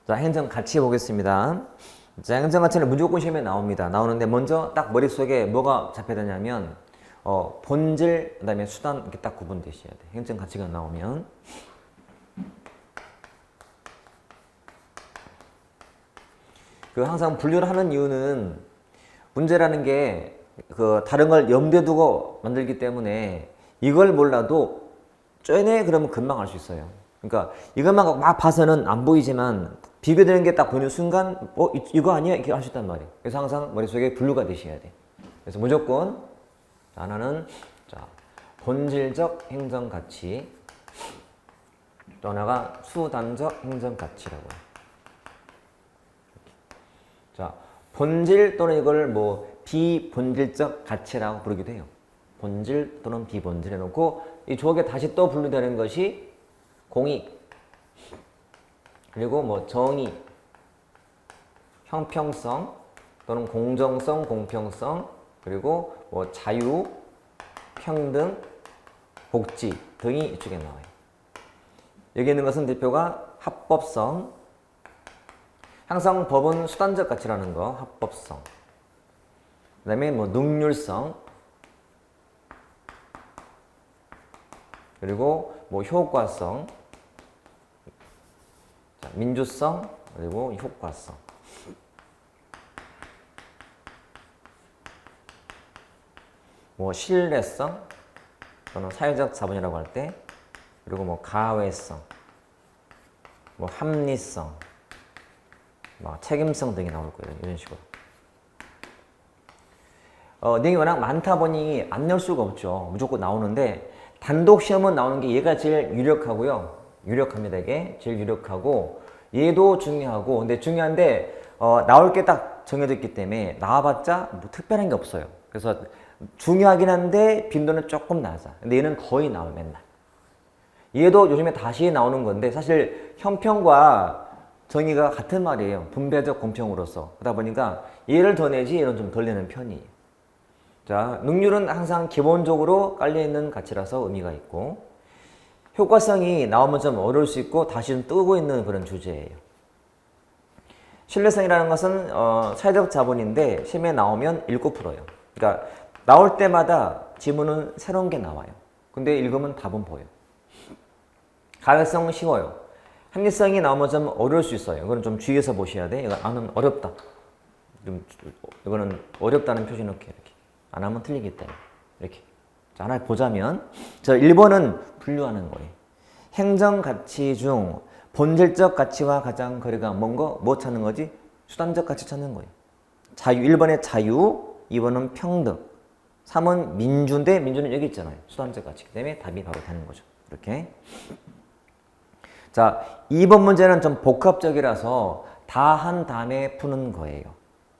자, 행정 가치 보겠습니다. 자, 행정 가치는 무조건 시험에 나옵니다. 나오는데 먼저 딱 머릿속에 뭐가 잡혀야 되냐면 본질, 그 다음에 수단 이렇게 딱 구분되셔야 돼. 행정 가치가 나오면. 그 항상 분류를 하는 이유는 문제라는 게 그 다른 걸 염두에 두고 만들기 때문에 이걸 몰라도 쩌네 그러면 금방 알 수 있어요. 그러니까 이것만 막 봐서는 안 보이지만 비교되는 게 딱 보는 순간 이거 아니야? 이렇게 할 수 있단 말이에요. 그래서 항상 머릿속에 분류가 되셔야 돼. 그래서 무조건 하나는 자, 본질적 행정 가치, 또 하나가 수단적 행정 가치라고 해요. 자, 본질 또는 이걸 뭐 비본질적 가치라고 부르기도 해요. 본질 또는 비본질 해놓고 이 조각에 다시 또 분류되는 것이 공익, 그리고 뭐 정의, 형평성 또는 공정성, 공평성, 그리고 뭐 자유, 평등, 복지 등이 이쪽에 나와요. 여기 있는 것은 대표가 합법성, 항상 법은 수단적 가치라는 거, 합법성. 그 다음에 뭐 능률성, 그리고 뭐 효과성, 자, 민주성, 그리고 효과성. 뭐 신뢰성 또는 사회적 자본이라고 할 때, 그리고 뭐 가외성, 뭐 합리성, 뭐 책임성 등이 나올 거예요. 이런 식으로. 내용이 워낙 많다 보니 안 넣을 수가 없죠. 무조건 나오는데 단독 시험은 나오는 게 얘가 제일 유력하고요. 유력합니다. 이게 제일 유력하고 얘도 중요하고 근데 중요한데 나올 게 딱 정해져 있기 때문에 나와봤자 뭐 특별한 게 없어요. 그래서 중요하긴 한데 빈도는 조금 낮아. 근데 얘는 거의 나와요. 맨날. 얘도 요즘에 다시 나오는 건데 사실 형평과 정의가 같은 말이에요. 분배적 공평으로서. 그러다 보니까 얘를 더 내지 얘는 좀 덜 내는 편이에요. 자, 능률은 항상 기본적으로 깔려있는 가치라서 의미가 있고 효과성이 나오면 좀 어려울 수 있고 다시 좀 뜨고 있는 그런 주제예요. 신뢰성이라는 것은 사회적 자본인데 시험에 나오면 읽고 풀어요. 그러니까 나올 때마다 지문은 새로운 게 나와요. 근데 읽으면 답은 보여요. 가외성은 쉬워요. 합리성이 나오면 좀 어려울 수 있어요. 이거는 좀 주의해서 보셔야 돼. 이거 안 하면 어렵다. 이거는 어렵다는 표시 넣게 이렇게. 안 하면 틀리기 때문에 이렇게. 자, 하나 보자면 저 1번은 분류하는 거예요. 행정 가치 중 본질적 가치와 가장 거리가 먼 거 뭐 찾는 거지? 수단적 가치 찾는 거예요. 자유 1번에 자유, 2번은 평등, 3은 민주인데 민주는 여기 있잖아요. 수단적 가치이기 때문에 답이 바로 되는 거죠. 이렇게. 자, 2번 문제는 좀 복합적이라서 다 한 다음에 푸는 거예요.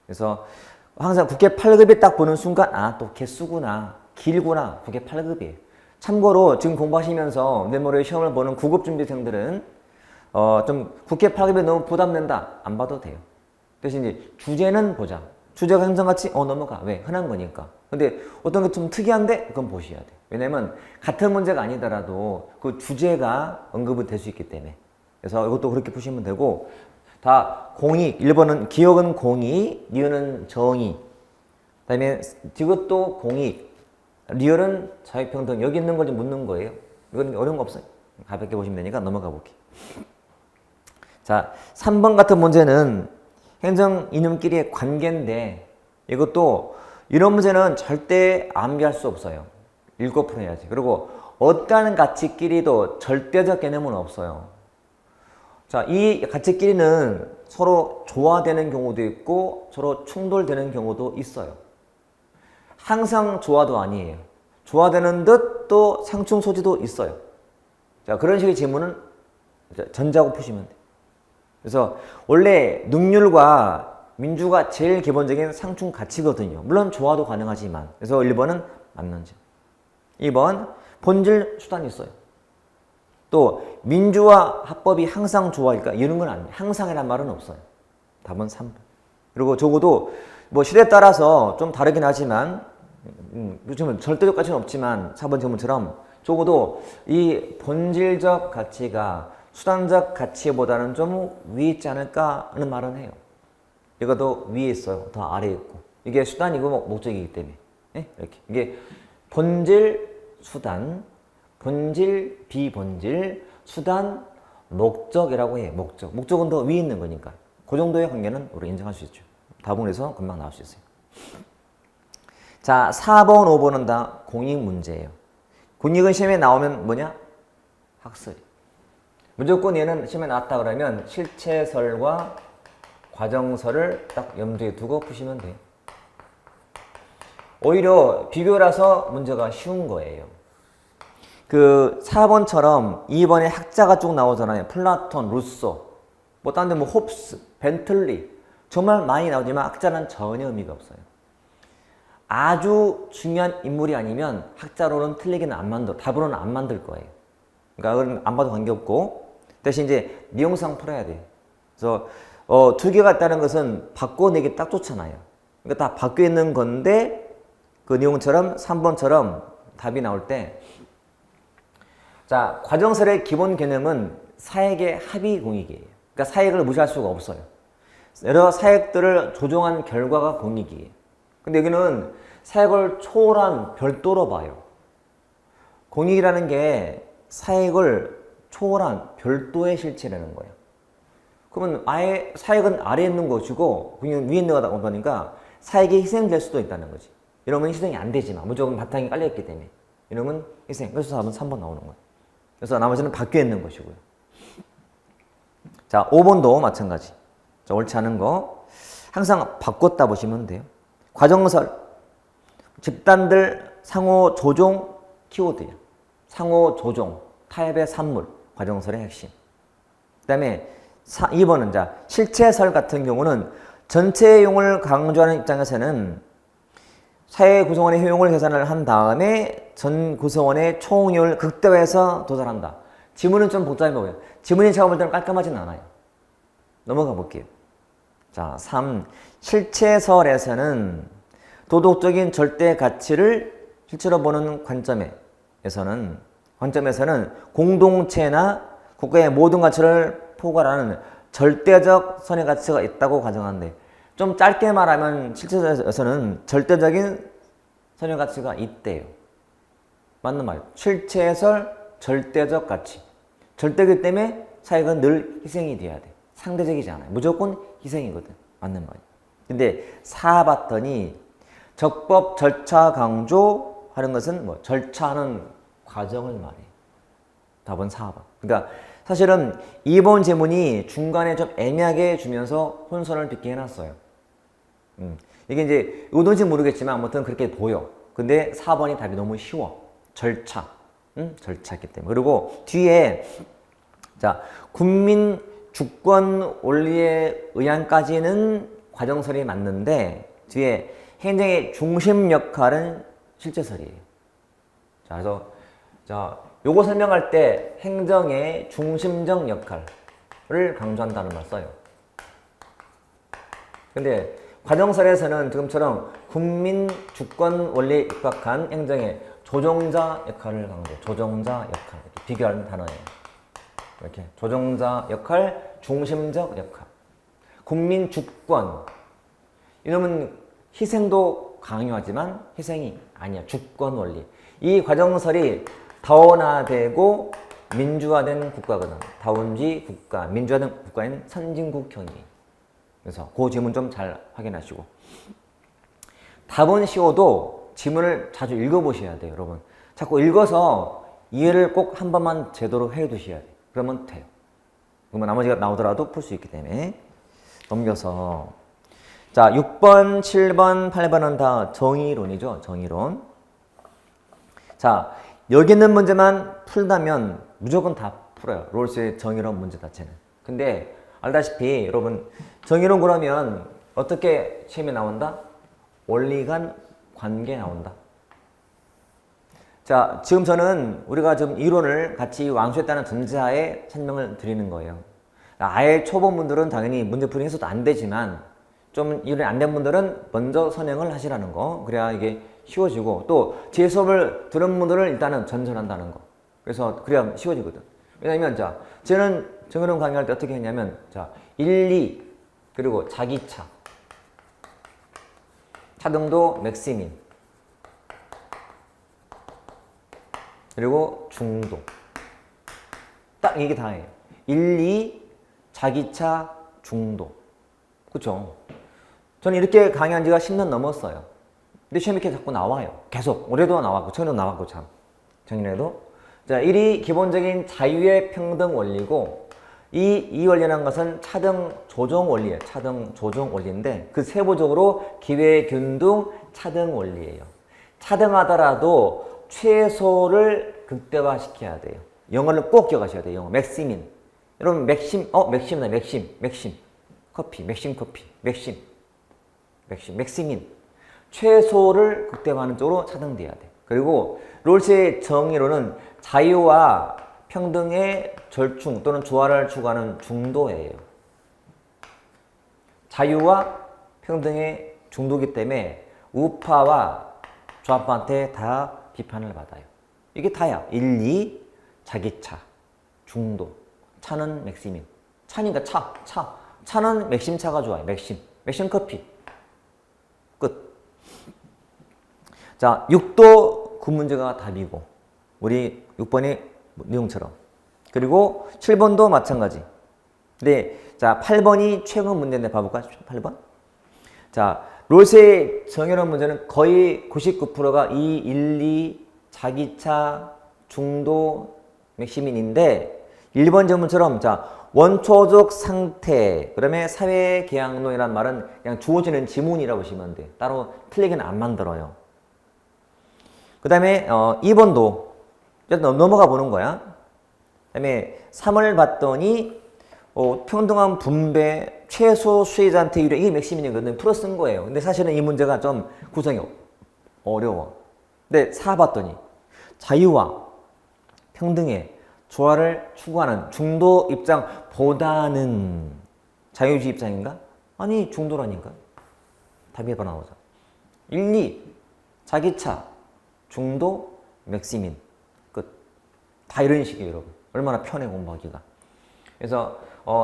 그래서 항상 국회 8급에 딱 보는 순간 아, 또 개수구나, 길구나, 국회 8급이에요. 참고로 지금 공부하시면서 내모레 시험을 보는 9급 준비생들은 좀 국회 8급에 너무 부담된다. 안 봐도 돼요. 대신 이제 주제는 보자. 주제가 행정가치? 넘어가. 왜? 흔한 거니까. 근데 어떤 게 좀 특이한데? 그건 보셔야 돼. 왜냐면 같은 문제가 아니더라도 그 주제가 언급이 될 수 있기 때문에. 그래서 이것도 그렇게 보시면 되고 다 공익, 1번은 기억은 공익, 리얼은 정의. 그 다음에 이것도 공익, 리얼은 자유평등. 여기 있는 걸 좀 묻는 거예요. 이건 어려운 거 없어요. 가볍게 보시면 되니까 넘어가 볼게요. 자, 3번 같은 문제는 행정 이념끼리의 관계인데 이것도 이런 문제는 절대 암기할 수 없어요. 읽고 풀어야지. 그리고 어떠한 가치끼리도 절대적 개념은 없어요. 자, 이 가치끼리는 서로 조화되는 경우도 있고 서로 충돌되는 경우도 있어요. 항상 조화도 아니에요. 조화되는 듯 또 상충 소지도 있어요. 자, 그런 식의 질문은 전자고 푸시면 돼요. 그래서 원래 능률과 민주가 제일 기본적인 상충 가치거든요. 물론 조화도 가능하지만. 그래서 1번은 맞는지. 2번 본질 수단이 있어요. 또 민주와 합법이 항상 조화일까? 이런 건 아니에요. 항상이란 말은 없어요. 답은 3번. 그리고 적어도 뭐 시대에 따라서 좀 다르긴 하지만 요즘은 절대적 가치는 없지만 4번 질문처럼 적어도 이 본질적 가치가 수단적 가치보다는 좀 위에 있지 않을까 하는 말은 해요. 이것도 위에 있어요. 더 아래에 있고. 이게 수단이고 목적이기 때문에. 네? 이렇게. 이게 본질, 수단, 본질, 비본질, 수단, 목적이라고 해요. 목적. 목적은 더 위에 있는 거니까. 그 정도의 관계는 우리 인정할 수 있죠. 다분해서 금방 나올 수 있어요. 자, 4번, 5번은 다 공익 문제예요. 공익은 시험에 나오면 뭐냐? 학설. 무조건 얘는 시험에 나왔다 그러면 실체설과 과정설을 딱 염두에 두고 푸시면 돼요. 오히려 비교라서 문제가 쉬운 거예요. 그 4번처럼 2번에 학자가 쭉 나오잖아요. 플라톤, 루소, 뭐 딴 데 뭐 홉스, 벤틀리 정말 많이 나오지만 학자는 전혀 의미가 없어요. 아주 중요한 인물이 아니면 학자로는 틀리기는 안 만들, 답으로는 안 만들 거예요. 그러니까 그건 안 봐도 관계없고 대신 이제 미용상 풀어야 돼. 그래서 두 개가 있다는 것은 바꿔내기 딱 좋잖아요. 그러니까 다 바뀌어 있는 건데 그 내용처럼 3번처럼 답이 나올 때 자, 과정설의 기본 개념은 사액의 합의 공익이에요. 그러니까 사액을 무시할 수가 없어요. 여러 사액들을 조정한 결과가 공익이에요. 근데 여기는 사액을 초월한 별도로 봐요. 공익이라는 게 사액을 초월한 별도의 실체라는 거예요. 그러면 아예 사액은 아래에 있는 것이고 공익은 위에 있는 거다 보니까 사액이 희생될 수도 있다는 거지. 이러면 희생이 안 되지만 무조건 바탕이 깔려있기 때문에 이러면 희생. 그래서 답은 3번 나오는 거예요. 그래서 나머지는 바뀌어 있는 것이고요. 자, 5번도 마찬가지. 자, 옳지 않은 거 항상 바꿨다 보시면 돼요. 과정설, 집단들 상호 조종 키워드예요. 상호 조종, 타협의 산물, 과정설의 핵심. 그 다음에 2번은 자, 실체설 같은 경우는 전체의 용을 강조하는 입장에서는 사회 구성원의 효용을 계산을 한 다음에 전 구성원의 총효율을 극대화해서 도달한다. 지문은 좀 복잡해 보여요. 지문이 제가 볼 때는 깔끔하진 않아요. 넘어가 볼게요. 자, 3. 실체설에서는 도덕적인 절대 가치를 실제로 보는 관점에서는 공동체나 국가의 모든 가치를 포괄하는 절대적 선의 가치가 있다고 가정하는데 좀 짧게 말하면 실체에서는 절대적인 선의 가치가 있대요. 맞는 말이에요. 실체설 절대적 가치. 절대이기 때문에 사회가 늘 희생이 돼야 돼. 상대적이지 않아요. 무조건 희생이거든. 맞는 말이에요. 근데 4 봤더니 적법 절차 강조하는 것은 뭐 절차하는 과정을 말해. 답은 4번. 그러니까 사실은 2번 제문이 중간에 좀 애매하게 주면서 혼선을 빚게 해놨어요. 이게 이제 의도인지 모르겠지만 아무튼 그렇게 보여. 근데 4번이 답이 너무 쉬워. 절차. 절차이기 때문에. 그리고 뒤에 자, 국민 주권 원리에 의한까지는 과정설이 맞는데 뒤에 행정의 중심 역할은 실체설이에요. 자, 그래서 자, 요거 설명할 때 행정의 중심적 역할을 강조한다는 말 써요. 근데 과정설에서는 지금처럼 국민 주권 원리에 입각한 행정의 조정자 역할을 강조, 조정자 역할, 이렇게 비교하는 단어예요. 이렇게 조정자 역할, 중심적 역할. 국민 주권. 이러면 희생도 강요하지만 희생이 아니야. 주권 원리. 이 과정설이 다원화되고 민주화된 국가거든. 다원주의 국가, 민주화된 국가인 선진국형이에요. 그래서 그 지문 좀 잘 확인하시고. 답은 쉬워도 지문을 자주 읽어보셔야 돼요, 여러분. 자꾸 읽어서 이해를 꼭 한 번만 제대로 해두셔야 돼요. 그러면 돼요. 그러면 나머지가 나오더라도 풀 수 있기 때문에. 넘겨서. 자, 6번, 7번, 8번은 다 정의론이죠, 정의론. 자, 여기 있는 문제만 풀다면 무조건 다 풀어요. 롤스의 정의론 문제 자체는. 근데 알다시피 여러분 정의론 그러면 어떻게 시험에 나온다? 원리간 관계 나온다. 자, 지금 저는 우리가 좀 이론을 같이 완수했다는 전제하에 설명을 드리는 거예요. 아예 초보분들은 당연히 문제풀이 해서도 안 되지만 좀 이론이 안 된 분들은 먼저 선행을 하시라는 거. 그래야 이게 쉬워지고 또 제 수업을 들은 분들을 일단은 전전한다는 거. 그래서 그래야 쉬워지거든. 왜냐면 자, 저는 정의론 강의할 때 어떻게 했냐면 자, 1, 2 그리고 자기차, 차등도 맥시민, 그리고 중도. 딱 이게 다예요. 1, 2, 자기차, 중도. 그쵸? 저는 이렇게 강의한 지가 10년 넘었어요. 근데 시험에 이렇게 자꾸 나와요. 계속. 올해도 나왔고, 전에도 나왔고, 참. 작년에도. 자, 1이 기본적인 자유의 평등 원리고, 이 원리라는 것은 차등 조정 원리예요. 차등 조정 원리인데, 그 세부적으로 기회 균등 차등 원리예요. 차등하더라도 최소를 극대화시켜야 돼요. 영어를 꼭 기억하셔야 돼요. 영어. 맥시민. 여러분, 맥심이다. 맥심. 커피. 맥심 커피. 맥시민. 최소를 극대화하는 쪽으로 차등돼야 돼. 그리고 롤스의 정의로는 자유와 평등의 절충 또는 조화를 추구하는 중도예요. 자유와 평등의 중도이기 때문에 우파와 좌파한테 다 비판을 받아요. 이게 다야. 1, 2, 자기차, 중도. 차는 맥시민. 차니까 차. 차는 맥심차가 좋아요. 맥심 커피. 끝. 자, 6도 그 문제가 답이고 우리 6번의 내용처럼. 그리고 7번도 마찬가지. 네, 자, 8번이 최근 문제인데 봐볼까? 8번. 자, 롤스의 정의론 문제는 거의 99%가 2, 1, 2, 자기차, 중도, 맥시민인데 1번 전문처럼 자, 원초적 상태, 그다음에 사회계약론이란 말은 그냥 주어지는 지문이라고 보시면 돼. 따로 틀리게는 안 만들어요. 그 다음에 2번도 넘어가 보는 거야. 그 다음에 3을 봤더니 평등한 분배, 최소 수혜자한테 유리한 이게 맥시민이거든. 풀어 쓴 거예요. 근데 사실은 이 문제가 좀 구성이 어려워. 근데 4 봤더니 자유와 평등의 조화를 추구하는 중도 입장보다는 자유주의 입장인가? 아니, 중도라니까. 답이 해봐 나오자. 1, 2, 자기차, 중도, 맥시민. 끝. 다 이런 식이에요, 여러분. 얼마나 편해, 공부하기가. 그래서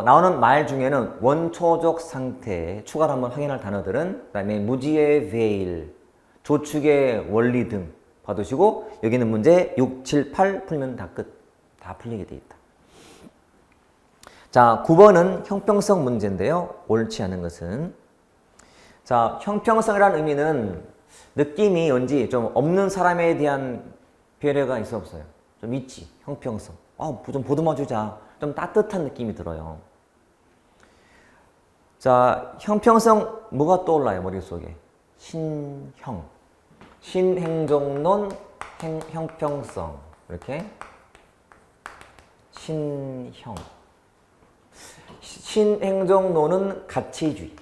나오는 말 중에는 원초적 상태, 추가로 한번 확인할 단어들은 그 다음에 무지의 베일, 조축의 원리 등 봐두시고 여기는 문제 6, 7, 8 풀면 다 끝. 다 풀리게 돼 있다. 자, 9번은 형평성 문제인데요. 옳지 않은 것은. 자, 형평성이라는 의미는 느낌이 왠지 좀 없는 사람에 대한 배려가 있어 없어요? 좀 있지. 형평성. 좀 보듬어 주자. 좀 따뜻한 느낌이 들어요. 자, 형평성 뭐가 떠올라요, 머릿속에? 신형. 신행정론, 형평성. 이렇게. 신형. 신행정론은 가치주의.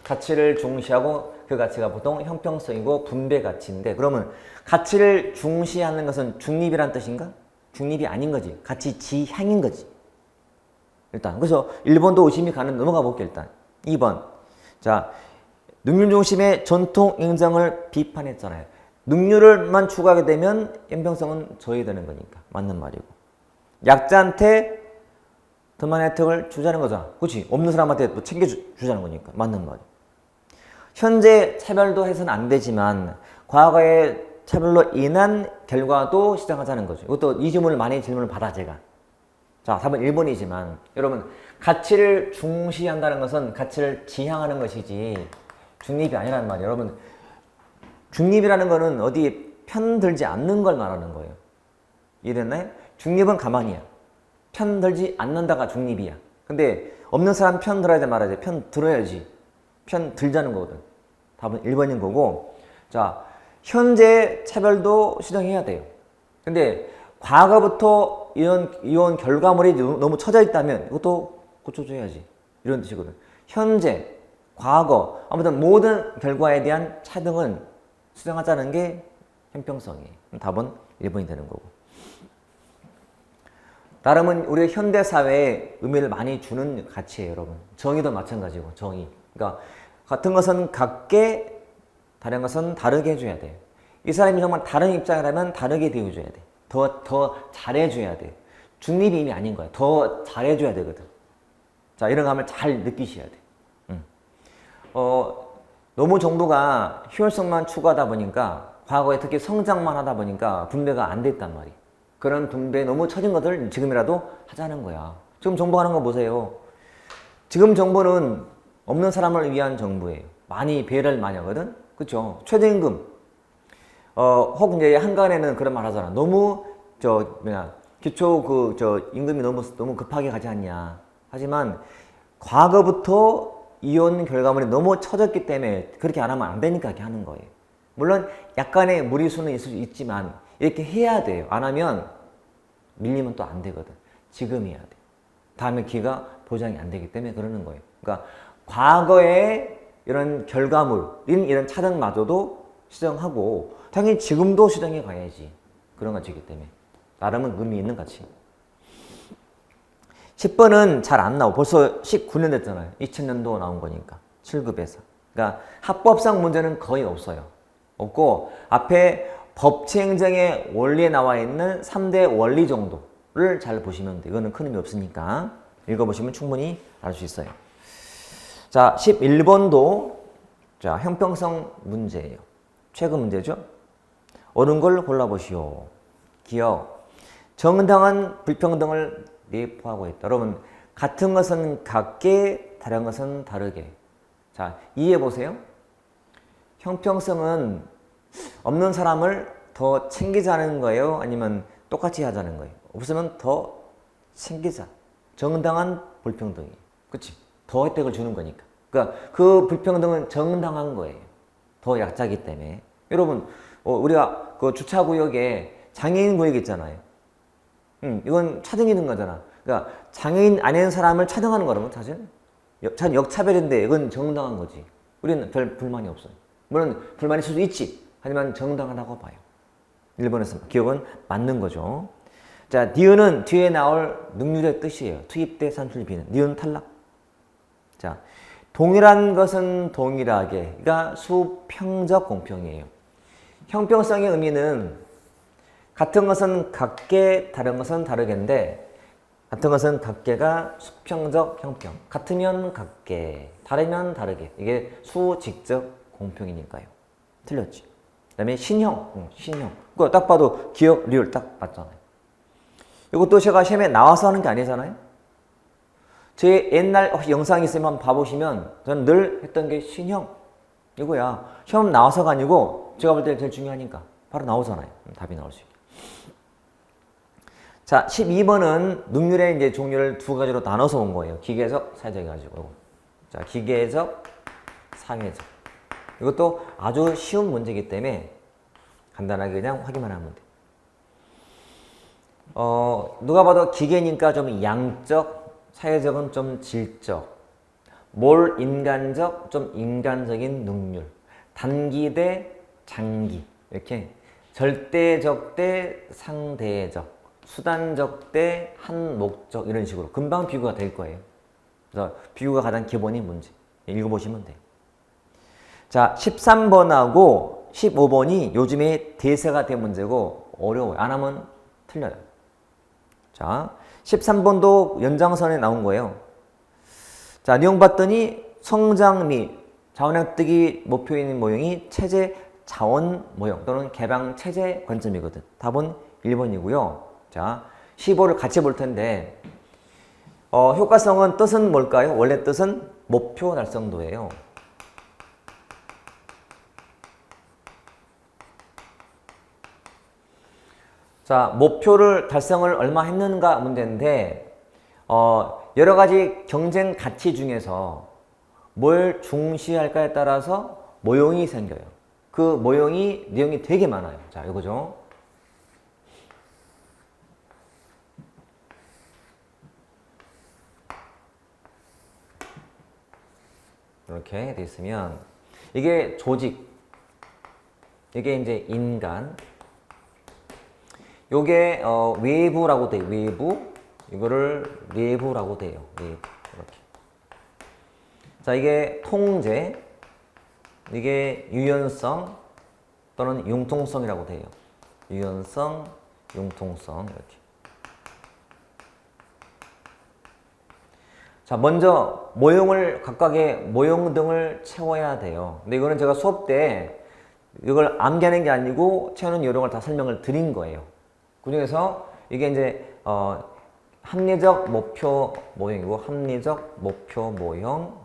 가치를 중시하고 그 가치가 보통 형평성이고 분배 가치인데 그러면 가치를 중시하는 것은 중립이란 뜻인가? 중립이 아닌 거지. 가치 지향인 거지. 일단 그래서 1번도 의심이 가는 넘어가 볼게요. 일단 2번. 자, 능률 중심의 전통 인정을 비판했잖아요. 능률을만 추구하게 되면 형평성은 저해되는 거니까 맞는 말이고 약자한테 더 많은 혜택을 주자는 거잖아. 그렇지? 없는 사람한테 뭐 챙겨주자는 거니까 맞는 말이고 현재 차별도 해서는 안 되지만 과거의 차별로 인한 결과도 시정하자는 거죠. 이것도 이 질문을 많이 질문을 받아 제가. 자, 답은 1번이지만 여러분 가치를 중시한다는 것은 가치를 지향하는 것이지 중립이 아니라는 말이에요. 여러분 중립이라는 거는 어디 편들지 않는 걸 말하는 거예요. 이해됐나요? 중립은 가만히야. 편들지 않는다가 중립이야. 근데 없는 사람 편 들어야 돼 말아야 돼. 편 들어야지. 편 들자는 거거든. 답은 1번인 거고 자, 현재 차별도 시정해야 돼요. 근데 과거부터 이런 결과물이 너무 처져 있다면 이것도 고쳐줘야지. 이런 뜻이거든. 현재, 과거, 아무튼 모든 결과에 대한 차등은 수정하자는 게 형평성이에요. 답은 1번이 되는 거고. 나름은 우리 현대사회에 의미를 많이 주는 가치예요, 여러분. 정의도 마찬가지고, 정의. 그러니까 같은 것은 같게, 다른 것은 다르게 해줘야 돼요. 이 사람이 정말 다른 입장이라면 다르게 대해줘야 돼. 더 잘해줘야 돼. 중립이 이미 아닌 거야. 더 잘해줘야 되거든. 자, 이런 감을 잘 느끼셔야 돼. 너무 정부가 효율성만 추구하다 보니까 과거에 특히 성장만 하다 보니까 분배가 안 됐단 말이에요. 그런 분배에 너무 처진 것들 지금이라도 하자는 거야. 지금 정부 하는 거 보세요. 지금 정부는 없는 사람을 위한 정부예요. 많이 배려를 많이 하거든. 그렇죠? 최저임금. 혹 이제 한간에는 그런 말 하잖아. 너무 기초 임금이 너무 급하게 가지 않냐. 하지만 과거부터 이혼 결과물이 너무 처졌기 때문에 그렇게 안 하면 안 되니까 이렇게 하는 거예요. 물론 약간의 무리수는 있을 수 있지만 이렇게 해야 돼요. 안 하면 밀리면 또 안 되거든. 지금 해야 돼. 다음에 기회가 보장이 안 되기 때문에 그러는 거예요. 그러니까 과거의 이런 결과물인 이런 차등마저도 시정하고 당연히 지금도 시정해 가야지. 그런 가지기 때문에 나름은 의미 있는 가치. 10번은 잘 안 나오고 벌써 19년 됐잖아요. 2000년도 나온 거니까 7급에서. 그러니까 합법상 문제는 거의 없어요. 없고 앞에 법치행정의 원리에 나와 있는 3대 원리 정도를 잘 보시면 돼요. 이거는 큰 의미 없으니까 읽어보시면 충분히 알 수 있어요. 자, 11번도 자, 형평성 문제예요. 최근 문제죠. 옳은 걸 골라보시오. 기억. 정당한 불평등을 내포하고 있다. 여러분, 같은 것은 같게, 다른 것은 다르게. 자, 이해해 보세요. 형평성은 없는 사람을 더 챙기자는 거예요? 아니면 똑같이 하자는 거예요? 없으면 더 챙기자. 정당한 불평등이. 그치? 더 혜택을 주는 거니까. 그러니까 그 불평등은 정당한 거예요. 더 약자기 때문에. 여러분, 우리가 그 주차구역에 장애인 구역 있잖아요. 이건 차등이는 거잖아. 그러니까 장애인 아닌 사람을 차등하는 거라면 사실 역차별인데 이건 정당한 거지. 우리는 별 불만이 없어요. 물론 불만이 있을 수도 있지. 하지만 정당하다고 봐요. 일본에서 기억은 맞는 거죠. 자, 니은은 뒤에 나올 능률의 뜻이에요. 투입대 산출비는. 니은 탈락. 자, 동일한 것은 동일하게가 수평적 공평이에요. 형평성의 의미는 같은 것은 같게, 다른 것은 다르게인데 같은 것은 같게가 수평적 형평. 같으면 같게, 다르면 다르게. 이게 수직적 공평이니까요. 틀렸지. 그 다음에 신형, 신형. 그거 딱 봐도 기억, 리을 딱 맞잖아요. 이것도 제가 시험에 나와서 하는 게 아니잖아요. 제 옛날 혹시 영상이 있으면 한번 봐보시면 저는 늘 했던 게 신형. 이거야. 시험 나와서가 아니고 제가 볼 때 제일 중요하니까 바로 나오잖아요. 답이 나올 수 있게. 자, 12번은 능률의 이제 종류를 두 가지로 나눠서 온 거예요. 기계적, 사회적 해가지고. 자, 기계적, 사회적. 이것도 아주 쉬운 문제이기 때문에 간단하게 그냥 확인만 하면 돼. 누가 봐도 기계니까 좀 양적, 사회적은 좀 질적, 몰 인간적, 좀 인간적인 능률, 단기 대 장기, 이렇게 절대적 대 상대적, 수단적 대 한목적 이런 식으로 금방 비교가 될 거예요. 그래서 비교가 가장 기본인 문제. 읽어보시면 돼요. 자, 13번하고 15번이 요즘에 대세가 된 문제고 어려워요. 안 하면 틀려요. 자, 13번도 연장선에 나온 거예요. 자, 내용 봤더니 성장 및 자원 획득이 목표인 모형이 체제 자원 모형 또는 개방 체제 관점이거든. 답은 1번이고요. 자, 15를 같이 볼 텐데 효과성은 뜻은 뭘까요? 원래 뜻은 목표 달성도예요. 자, 목표를 달성을 얼마 했는가 문제인데 여러 가지 경쟁 가치 중에서 뭘 중시할까에 따라서 모형이 생겨요. 그 모형이 내용이 되게 많아요. 자, 이거죠. 이렇게 돼 있으면 이게 조직, 이게 이제 인간, 요게 외부라고 돼요. 외부. 이거를 내부라고 돼요. 내부. 이렇게. 자, 이게 통제, 이게 유연성 또는 융통성이라고 돼요. 유연성, 융통성 이렇게. 자, 먼저 모형을 각각의 모형 등을 채워야 돼요. 근데 이거는 제가 수업 때 이걸 암기하는 게 아니고 채우는 요령을 다 설명을 드린 거예요. 그중에서 이게 이제 합리적 목표 모형이고 합리적 목표 모형,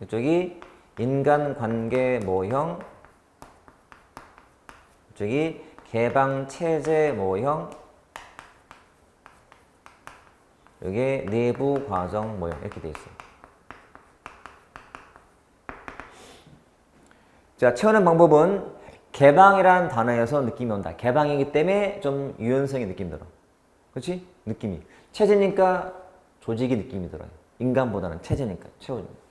이쪽이 인간관계 모형, 이쪽이 개방체제 모형, 이게 내부 과정 모형 이렇게 돼 있어요. 자, 채우는 방법은 개방이라는 단어에서 느낌이 온다. 개방이기 때문에 좀 유연성의 느낌이 들어. 그렇지? 느낌이. 체제니까 조직이 느낌이 들어요. 인간보다는 체제니까 채워줍니다.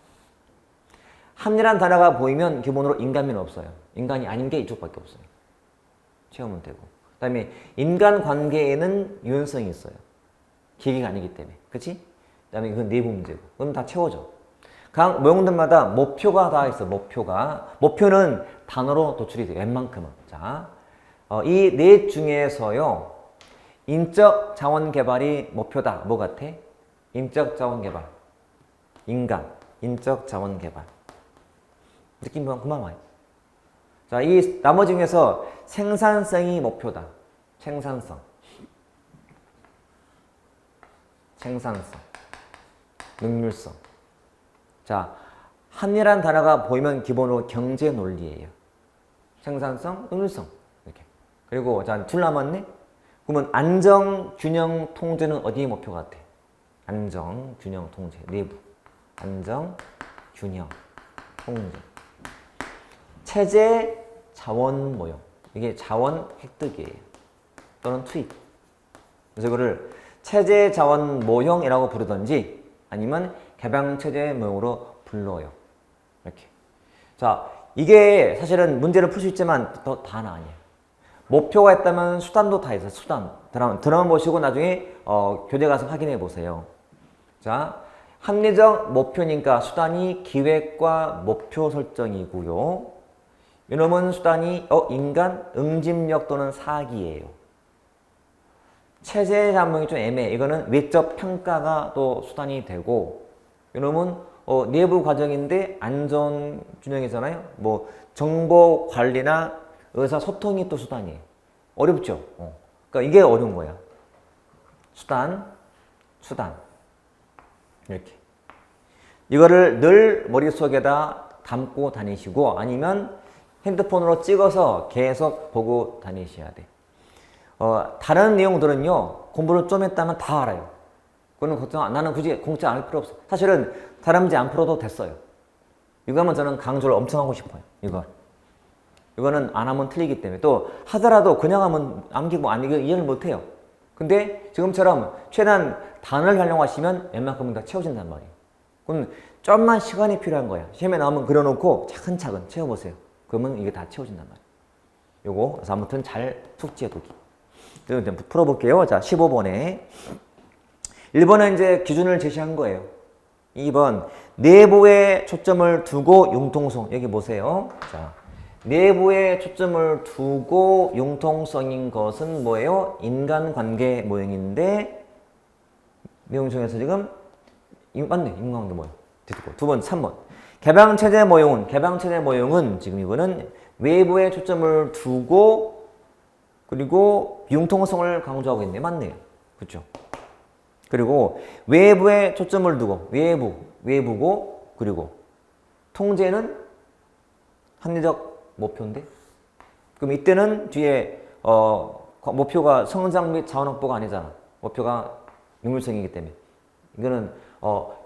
합리란 단어가 보이면 기본으로 인간미는 없어요. 인간이 아닌 게 이쪽밖에 없어요. 채우면 되고. 그 다음에 인간관계에는 유연성이 있어요. 기계가 아니기 때문에. 그치? 그 다음에 그건 내부 문제고. 그럼 다 채워져. 각 모형들마다 목표가 다 있어. 목표는 단어로 도출이 돼요. 웬만큼은. 자, 이 넷 중에서요. 인적 자원 개발이 목표다. 뭐 같아? 인적 자원 개발. 인간. 인적 자원 개발. 느낌 그만 와요. 자, 이 나머지 중에서 생산성이 목표다. 생산성. 능률성. 자, 합리란 단어가 보이면 기본으로 경제 논리예요. 생산성, 능률성. 이렇게. 그리고 자, 둘 남았네. 그러면 안정, 균형, 통제는 어디의 목표 같아? 안정, 균형, 통제. 내부. 안정, 균형, 통제. 체제, 자원 모형. 이게 자원 획득이에요. 또는 투입. 그래서 이거를 체제 자원 모형이라고 부르든지 아니면 개방 체제 모형으로 불러요. 이렇게. 자, 이게 사실은 문제를 풀 수 있지만 다는 아니에요. 목표가 있다면 수단도 다 있어요. 수단. 드라마 보시고 나중에 교재 가서 확인해 보세요. 자, 합리적 목표니까 수단이 기획과 목표 설정이고요. 이놈은 수단이 인간 응집력 또는 사기예요. 체제 자문이 좀 애매해. 이거는 외적 평가가 또 수단이 되고, 이놈은 내부 과정인데 안전 균형이잖아요. 뭐 정보 관리나 의사소통이 또 수단이에요. 어렵죠. 그러니까 이게 어려운 거야. 수단. 이렇게. 이거를 늘 머릿속에다 담고 다니시고 아니면 핸드폰으로 찍어서 계속 보고 다니셔야 돼. 다른 내용들은요, 공부를 좀 했다면 다 알아요. 그거는 나는 굳이 공짜 안 할 필요 없어. 사실은 다람쥐 안 풀어도 됐어요. 이거 하면 저는 강조를 엄청 하고 싶어요. 이거는 안 하면 틀리기 때문에. 또 하더라도 그냥 하면 암기고 안 이거 이해를 못 해요. 근데 지금처럼 최대한 단어를 활용하시면 웬만큼은 다 채워진단 말이에요. 그럼 좀만 시간이 필요한 거야. 시험에 나오면 그려놓고 차근차근 채워보세요. 그러면 이게 다 채워진단 말이에요. 요거 그래서 아무튼 잘 숙지해두기. 풀어볼게요. 자, 15번에 1번은 이제 기준을 제시한 거예요. 2번 내부에 초점을 두고 융통성. 여기 보세요. 자, 내부에 초점을 두고 융통성인 것은 뭐예요? 인간관계 모형인데 내용 중에서 지금 맞네. 인간관계 모형. 됐고. 2번, 3번 개방체제 모형은 지금 이거는 외부에 초점을 두고 그리고 융통성을 강조하고 있네. 맞네요. 그렇죠? 그리고 외부에 초점을 두고 외부고 그리고 통제는 합리적 목표인데 그럼 이때는 뒤에 목표가 성장 및 자원 확보가 아니잖아. 목표가 능률성이기 때문에 이거는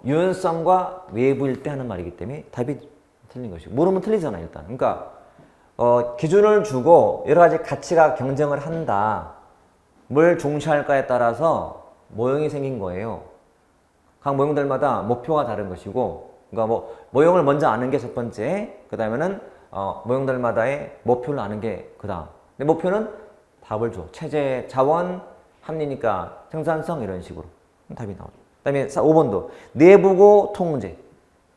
유연성과 외부일 때 하는 말이기 때문에 답이 틀린 것이고 모르면 틀리잖아 일단. 그러니까 기준을 주고 여러 가지 가치가 경쟁을 한다. 뭘 중시할까에 따라서 모형이 생긴 거예요. 각 모형들마다 목표가 다른 것이고, 그러니까 모형을 먼저 아는 게 첫 번째, 그 다음에는 모형들마다의 목표를 아는 게 그 다음. 근데 목표는 답을 줘. 체제, 자원, 합리니까 생산성 이런 식으로 답이 나오죠. 그 다음에 5번도 내부고 통제.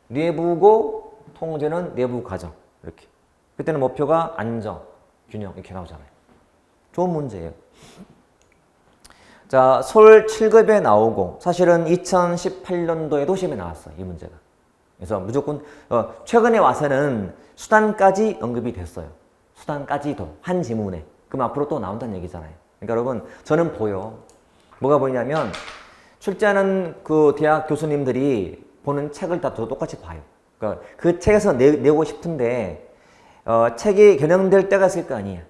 내부고 통제는 내부 과정 이렇게. 그때는 목표가 안정, 균형 이렇게 나오잖아요. 좋은 문제예요. 자, 서울 7급에 나오고 사실은 2018년도에도 시험에 나왔어요. 이 문제가. 그래서 무조건 최근에 와서는 수단까지 언급이 됐어요. 수단까지도 한 지문에. 그럼 앞으로 또 나온다는 얘기잖아요. 그러니까 여러분 저는 보여. 뭐가 보이냐면 출제하는 그 대학 교수님들이 보는 책을 다 똑같이 봐요. 그러니까 그 책에서 내고 싶은데 책이 개정될 때가 있을 거 아니에요.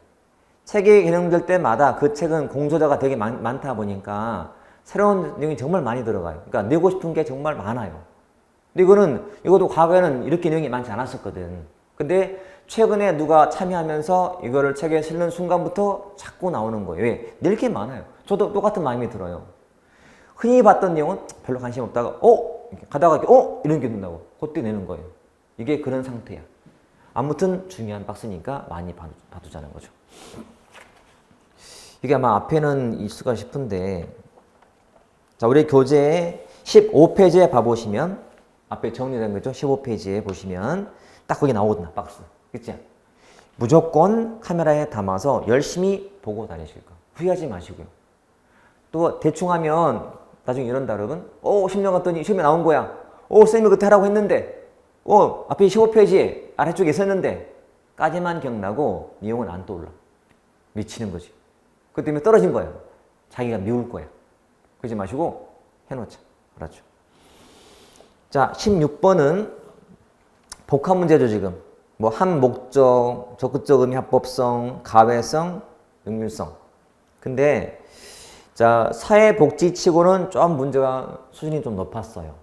책이 개정될 때마다 그 책은 공저자가 되게 많다 보니까 새로운 내용이 정말 많이 들어가요. 그러니까 내고 싶은 게 정말 많아요. 근데 이것도 과거에는 이렇게 내용이 많지 않았었거든. 근데 최근에 누가 참여하면서 이거를 책에 실는 순간부터 자꾸 나오는 거예요. 왜? 낼 게 많아요. 저도 똑같은 마음이 들어요. 흔히 봤던 내용은 별로 관심 없다가 이렇게 가다가 이런 게 된다고 그때 내는 거예요. 이게 그런 상태야. 아무튼 중요한 박스니까 많이 봐두자는 거죠. 이게 아마 앞에는 있을까 싶은데, 자, 우리 교재 15페이지에 봐보시면 앞에 정리된 거죠. 15페이지에 보시면 딱 거기 나오거든요. 박스. 그치? 무조건 카메라에 담아서 열심히 보고 다니실 거. 후회하지 마시고요. 또 대충 하면 나중에 이런다 여러분. 10년 갔더니 시험에 나온 거야. 쌤이 그때 하라고 했는데 앞에 15페이지에 아래쪽에 썼는데 까지만 기억나고 내용은 안 떠올라. 미치는 거지. 그것 때문에 떨어진 거예요. 자기가 미울 거야. 그러지 마시고 해놓자. 알았죠? 자, 16번은 복합 문제죠, 지금. 한 목적, 적극적 의미 합법성, 가외성, 능률성. 근데, 자, 사회복지치고는 좀 문제가 수준이 좀 높았어요.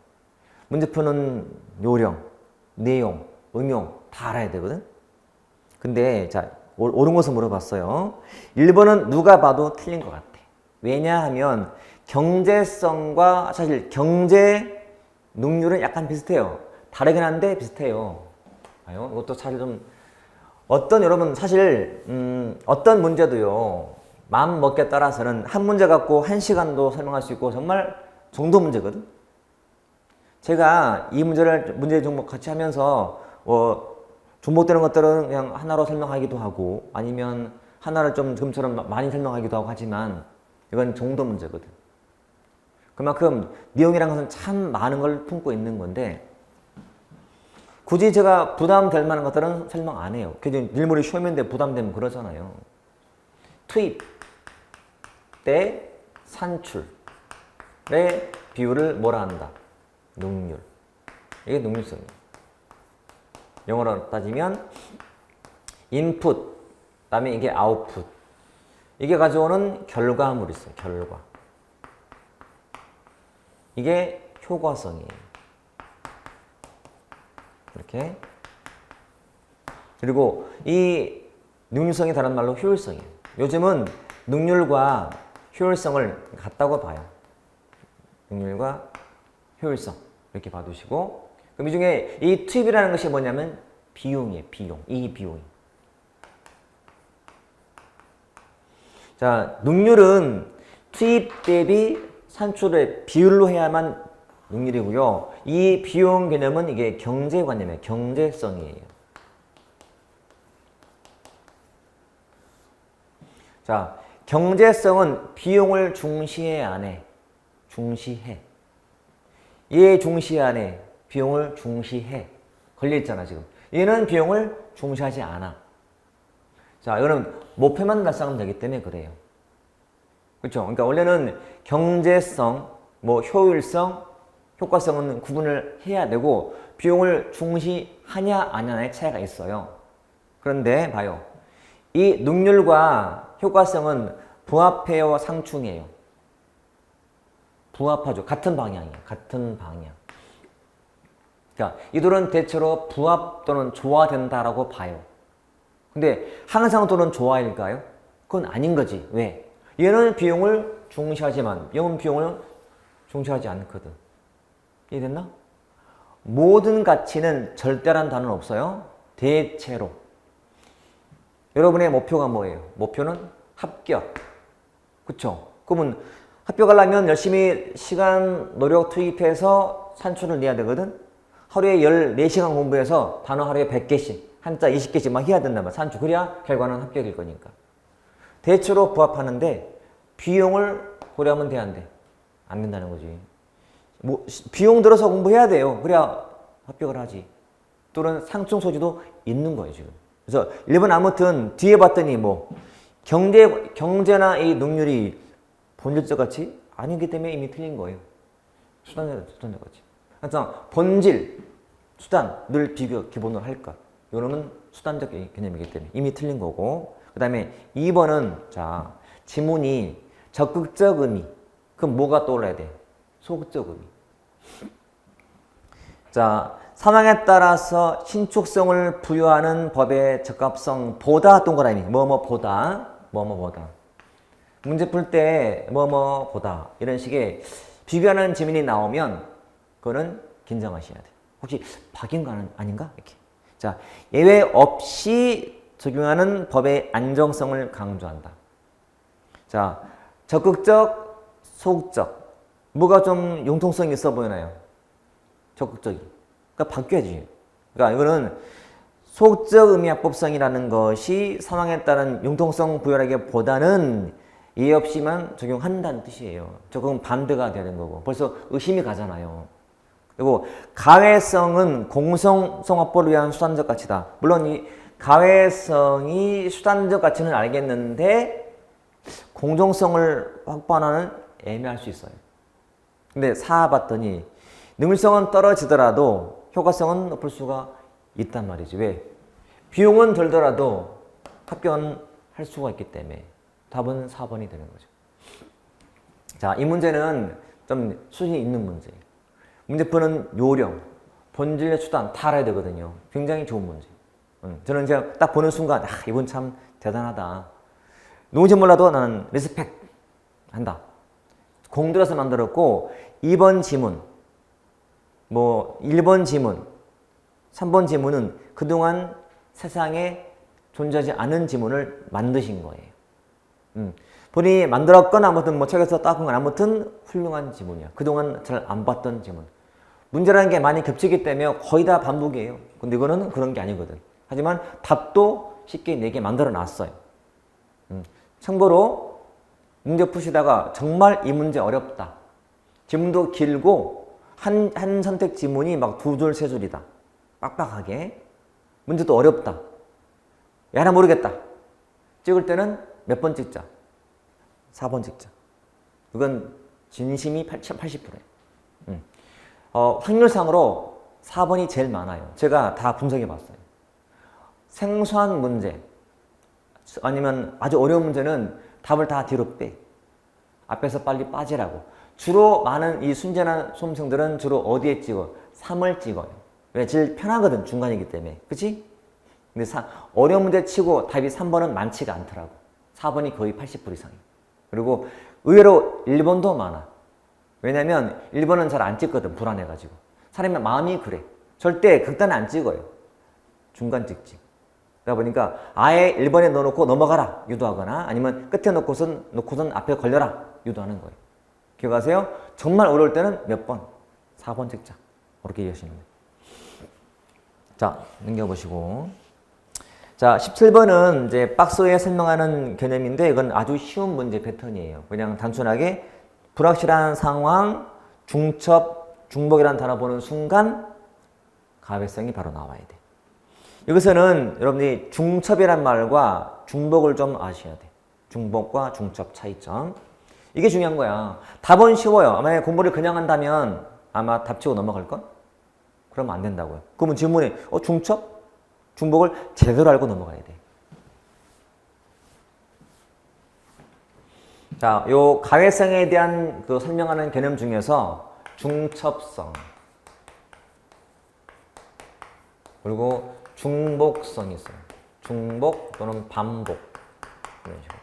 문제 푸는 요령, 내용, 응용 다 알아야 되거든? 근데, 자, 옳은 것을 물어봤어요. 1번은 누가 봐도 틀린 것 같아. 왜냐하면 경제성과 사실 경제 능률은 약간 비슷해요. 다르긴 한데 비슷해요. 봐요. 이것도 사실 좀 여러분 사실 어떤 문제도요. 마음 먹기에 따라서는 한 문제 갖고 1시간도 설명할 수 있고 정말 정도 문제거든. 제가 이 문제 종목 같이 하면서 중복되는 것들은 그냥 하나로 설명하기도 하고 아니면 하나를 좀 지금처럼 많이 설명하기도 하고 하지만 이건 정도 문제거든. 그만큼 내용이란 것은 참 많은 걸 품고 있는 건데 굳이 제가 부담될 만한 것들은 설명 안 해요. 일몰이 시험인데 부담되면 그러잖아요. 투입 대 산출의 비율을 뭐라 한다? 능률. 이게 능률성이에요. 영어로 따지면 인풋, 그다음에 이게 아웃풋. 이게 가져오는 결과물이 있어요. 결과. 이게 효과성이에요. 이렇게. 그리고 이 능률성이 다른 말로 효율성이에요. 요즘은 능률과 효율성을 같다고 봐요. 능률과 효율성. 이렇게 봐두시고. 그럼 이 중에 이 투입이라는 것이 뭐냐면 비용이에요. 비용. 이 비용이. 자, 능률은 투입 대비 산출의 비율로 해야만 능률이고요. 이 비용 개념은 이게 경제관념이에요. 경제성이에요. 자, 경제성은 비용을 중시해 안 해? 중시해. 얘 중시해 안 해? 비용을 중시해. 걸려있잖아 지금. 얘는 비용을 중시하지 않아. 자, 이거는 목표만 달성하면 되기 때문에 그래요. 그렇죠? 그러니까 원래는 경제성, 효율성, 효과성은 구분을 해야 되고 비용을 중시하냐 안 하냐의 차이가 있어요. 그런데 봐요. 이 능률과 효과성은 부합해요, 상충해요? 부합하죠. 같은 방향이에요. 같은 방향. 그러니까 이들은 대체로 부합 또는 조화된다라고 봐요. 근데 항상 또는 조화일까요? 그건 아닌 거지. 왜? 얘는 비용을 중시하지만 얘는 비용을 중시하지 않거든. 이해됐나? 모든 가치는 절대란 단어는 없어요. 대체로. 여러분의 목표가 뭐예요? 목표는 합격. 그쵸? 그러면 합격하려면 열심히 시간, 노력 투입해서 산출을 내야 되거든? 하루에 14시간 공부해서 단어 하루에 100개씩, 한자 20개씩 막 해야 된단 말이야. 산출. 그래야 결과는 합격일 거니까. 대체로 부합하는데 비용을 고려하면 돼, 안 돼? 안 된다는 거지. 뭐 비용 들어서 공부해야 돼요. 그래야 합격을 하지. 또는 상충 소지도 있는 거예요, 지금. 그래서 1번 아무튼 뒤에 봤더니 뭐 경제나 이 능률이 본질적 가치 아니기 때문에 이미 틀린 거예요. 수단적 가치. 항상 본질, 수단 늘 비교 기본으로 할까. 이거는 수단적 개념이기 때문에 이미 틀린 거고. 그 다음에 2번은 자 지문이 적극적 의미. 그럼 뭐가 떠올라야 돼? 소극적 의미. 자, 상황에 따라서 신축성을 부여하는 법의 적합성 보다 동그라미 뭐뭐보다 문제 풀 때 뭐뭐보다 이런 식의 비교하는 지문이 나오면 그거는 긴장하셔야 돼요. 혹시 박인가 아닌가? 이렇게. 자, 예외 없이 적용하는 법의 안정성을 강조한다. 자, 적극적, 소극적 뭐가 좀 융통성이 있어 보이나요? 적극적이. 그러니까 바뀌어야지. 그러니까 이거는 소극적 의미합법성이라는 것이 상황에 따른 융통성 부여라기보다는 예외 없이만 적용한다는 뜻이에요. 조금 반대가 되는 거고 벌써 의심이 가잖아요. 그리고 가외성은 공성성확보를 위한 수단적 가치다. 물론 이 가외성이 수단적 가치는 알겠는데 공정성을 확보하는 애매할 수 있어요. 근데 4 봤더니 능률성은 떨어지더라도 효과성은 높을 수가 있단 말이지. 왜? 비용은 들더라도 합격은 할 수가 있기 때문에 답은 4번이 되는 거죠. 자, 이 문제는 좀 수준이 있는 문제예요. 문제푸는 요령, 본질의 수단 다 알아야 되거든요. 굉장히 좋은 문제. 저는 제가 딱 보는 순간 이분 참 대단하다. 누군지 몰라도 나는 리스펙 한다. 공들여서 만들었고 2번 지문, 뭐 1번 지문, 3번 지문은 그동안 세상에 존재하지 않은 지문을 만드신 거예요. 본인이 만들었거나 아무튼 뭐 책에서 따온 건 아무튼 훌륭한 지문이야. 그동안 잘 안 봤던 지문. 문제라는 게 많이 겹치기 때문에 거의 다 반복이에요. 근데 이거는 그런 게 아니거든. 하지만 답도 쉽게 내게 만들어 놨어요. 참고로 문제 푸시다가 정말 이 문제 어렵다. 지문도 길고 한 선택 지문이 막 2줄, 3줄이다. 빡빡하게. 문제도 어렵다. 야, 나 모르겠다. 찍을 때는 몇 번 찍자? 4번 찍자. 이건 진심이 80%예요. 확률상으로 4번이 제일 많아요. 제가 다 분석해 봤어요. 생소한 문제 아니면 아주 어려운 문제는 답을 다 뒤로 빼. 앞에서 빨리 빠지라고. 주로 많은 이 순진한 수험생들은 주로 어디에 찍어? 3을 찍어요. 왜? 제일 편하거든. 중간이기 때문에. 그치? 근데 어려운 문제 치고 답이 3번은 많지가 않더라고. 4번이 거의 80% 이상이에요. 그리고 의외로 1번도 많아. 왜냐면 1번은 잘 안 찍거든. 불안해가지고. 사람의 마음이 그래. 절대 극단에 안 찍어요. 중간 찍지. 그러다 보니까 아예 1번에 넣어놓고 넘어가라 유도하거나 아니면 끝에 놓고선 앞에 걸려라 유도하는 거예요. 기억하세요? 정말 어려울 때는 몇 번? 4번 찍자. 그렇게 이해하시면 돼요. 자, 넘겨보시고. 자, 17번은 이제 박스에 설명하는 개념인데 이건 아주 쉬운 문제 패턴이에요. 그냥 단순하게 불확실한 상황, 중첩, 중복이라는 단어 보는 순간 가외성이 바로 나와야 돼. 여기서는 여러분들이 중첩이란 말과 중복을 좀 아셔야 돼. 중복과 중첩 차이점. 이게 중요한 거야. 답은 쉬워요. 만약에 공부를 그냥 한다면 아마 답 치고 넘어갈걸? 그러면 안 된다고요. 그러면 질문에 중첩? 중복을 제대로 알고 넘어가야 돼. 자, 요 가외성에 대한 그 설명하는 개념 중에서 중첩성 그리고 중복성이 있어요. 중복 또는 반복 이런 식으로.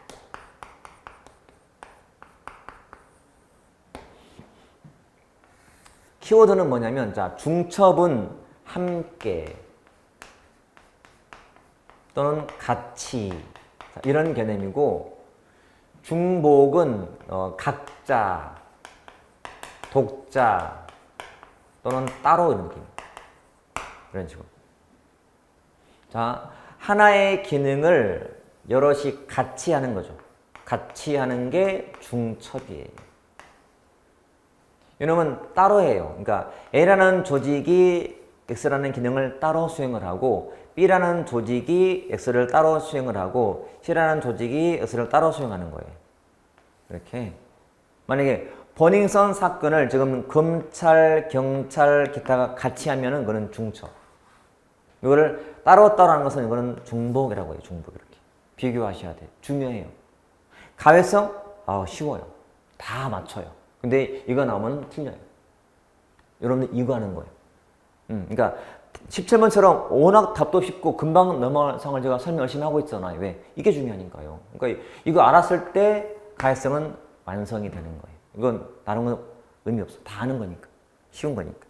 키워드는 뭐냐면 자, 중첩은 함께 또는 같이 이런 개념이고 중복은 각자, 독자 또는 따로 이런 느낌. 이런 식으로. 자, 하나의 기능을 여럿이 같이 하는 거죠. 같이 하는 게 중첩이에요. 이놈은 따로 해요. 그러니까 A라는 조직이 X라는 기능을 따로 수행을 하고 B라는 조직이 X를 따로 수행을 하고 C라는 조직이 X를 따로 수행하는 거예요. 이렇게. 만약에 버닝썬 사건을 지금 검찰, 경찰, 기타가 같이 하면은 그거는 중첩. 이거를 따로따로 하는 것은 이거는 중복이라고 해요. 중복 이렇게. 비교하셔야 돼요. 중요해요. 가외성? 쉬워요. 다 맞춰요. 근데 이거 나오면 틀려요. 여러분들 이거 하는 거예요. 그러니까 17번처럼 워낙 답도 쉽고 금방 넘어갈 상을 제가 설명 열심히 하고 있잖아요. 왜? 이게 중요하니까요. 그러니까 이거 알았을 때 가외성은 완성이 되는 거예요. 이건 다른 건 의미 없어. 다 아는 거니까. 쉬운 거니까.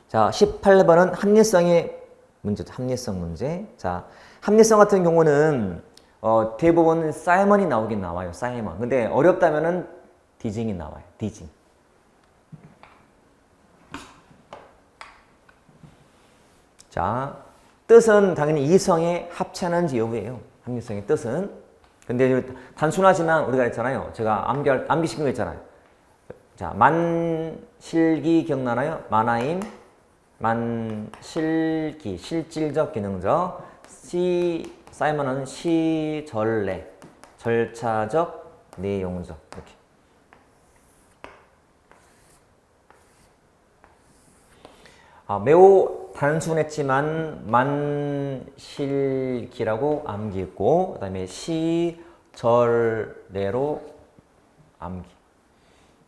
자, 18번은 합리성의 문제죠. 합리성 문제. 자, 합리성 같은 경우는 대부분 사이먼이 나오긴 나와요. 사이먼. 근데 어렵다면은 디징이 나와요. 디징. 자, 뜻은 당연히 이성의 합체하는지 여부예요. 합리성의 뜻은. 근데 단순하지만 우리가 했잖아요. 제가 암기시킨 거 있잖아요. 자, 만실기 기억나나요? 만화임, 만실기, 실질적, 기능적. 사이먼은 시절내, 절차적, 내용적. 이렇게. 매우 단순했지만 만실기라고 암기했고, 그 다음에 시절내로 암기.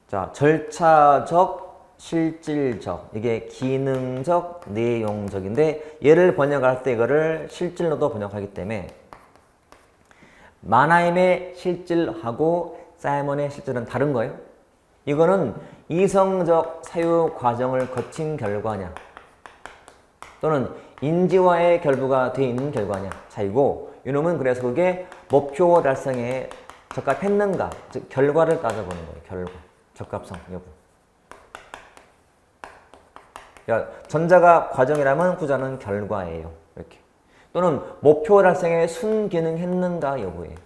자, 절차적, 실질적, 이게 기능적, 내용적인데 얘를 번역할 때 이거를 실질로도 번역하기 때문에 마나임의 실질하고 사이먼의 실질은 다른 거예요. 이거는 이성적 사유 과정을 거친 결과냐 또는 인지와의 결부가 되어 있는 결과냐 차이고, 이놈은 그래서 그게 목표 달성에 적합했는가, 즉 결과를 따져보는 거예요. 결과, 적합성 여부. 그러니까 전자가 과정이라면 후자는 결과예요. 이렇게. 또는 목표 달성에 순기능했는가 여부예요.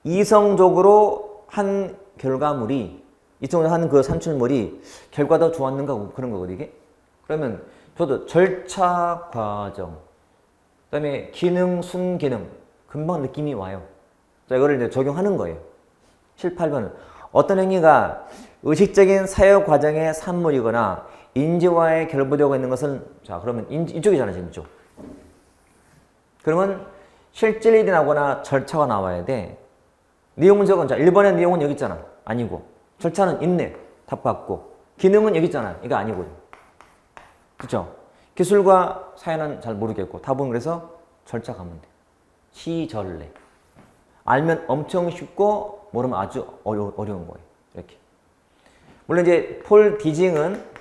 이성적으로 한 결과물이, 이성적으로 한 그 산출물이 결과도 좋았는가 그런 거거든요. 이게. 그러면 저도 절차 과정, 그 다음에 기능, 순기능, 금방 느낌이 와요. 자, 이거를 이제 적용하는 거예요. 7, 8번은 어떤 행위가 의식적인 사유 과정의 산물이거나 인지와의 결부되고 있는 것은, 자, 그러면 이쪽이잖아요, 지금 이쪽. 그러면 실질이 나거나 절차가 나와야 돼. 내용적은, 자, 1번의 내용은 여기 있잖아. 아니고. 절차는 있네. 답 같고. 기능은 여기 있잖아. 이거 아니고요. 그쵸? 기술과 사연은 잘 모르겠고. 답은 그래서 절차 가면 돼. 시절내. 알면 엄청 쉽고, 모르면 아주 어려운 거예요. 이렇게. 물론 이제 폴 디징은